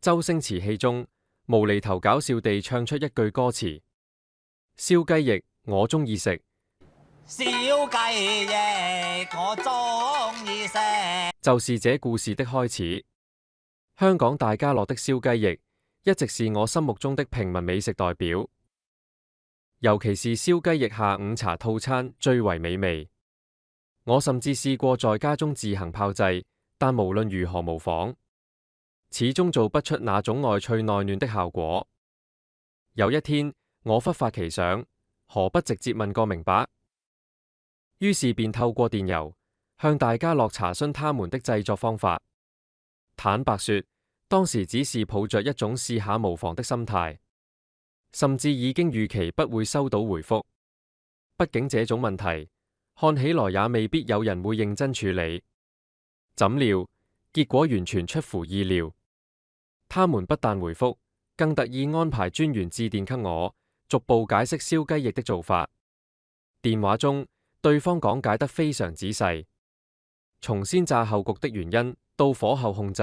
周星馳戲中無厘頭搞笑地唱出一句歌詞：燒雞翼我鍾意食，燒雞翼我鍾意食，就是這故事的開始。香港大家樂的燒雞翼一直是我心目中的平民美食代表，尤其是燒雞翼下午茶套餐最為美味。我甚至試過在家中自行炮製，但無論如何模仿，始終做不出那種外脆內嫩的效果。有一天，我忽發奇想，何不直接問個明白？於是便透過電郵向大家樂查詢他們的製作方法。坦白說，當時只是抱着一種試下無妨的心態，甚至已經預期不會收到回覆。畢竟這種問題看起來也未必有人會認真處理。怎料結果完全出乎意料，他們不但回覆，更特意安排專員致電給我，逐步解釋燒雞翼的做法。電話中，對方講解得非常仔細，從先炸後焗的原因，到火候控制，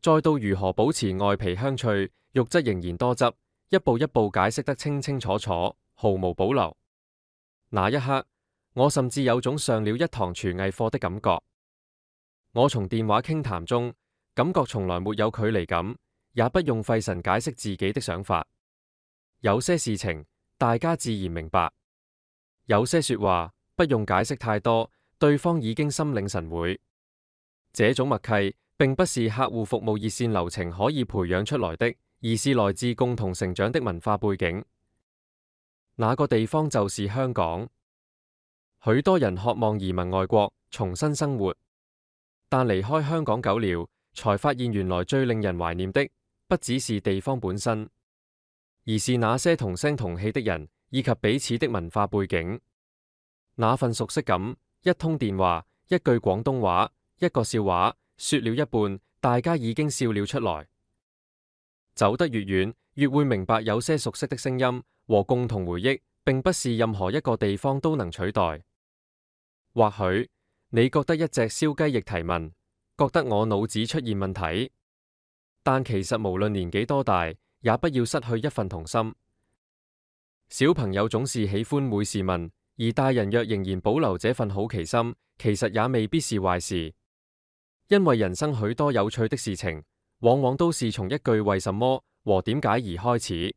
再到如何保持外皮香脆，肉質仍然多汁，一步一步解釋得清清楚楚，毫無保留。那一刻，我甚至有種上了一堂廚藝課的感覺。我從電話傾談中，感覺從來沒有距離感，也不用費神解釋自己的想法。有些事情大家自然明白，有些說話不用解釋太多，對方已經心領神會。這種默契並不是客戶服務熱線流程可以培養出來的，而是來自共同成長的文化背景。那個地方就是香港，許多人渴望移民外國重新生活，但離開香港久了，才發現原來最令人懷念的不只是地方本身，而是那些同聲同氣的人以及彼此的文化背景。那份熟悉感，一通電話，一句廣東話，一個笑話，說了一半，大家已經笑了出來。走得越遠，越會明白有些熟悉的聲音和共同回憶，並不是任何一個地方都能取代。或許你覺得一隻燒雞翼提問，覺得我腦子出現問題，但其實無論年紀多大，也不要失去一份童心。小朋友總是喜歡每事問，而大人若仍然保留這份好奇心，其實也未必是壞事。因為人生許多有趣的事情，往往都是從一句為什麼和點解而開始。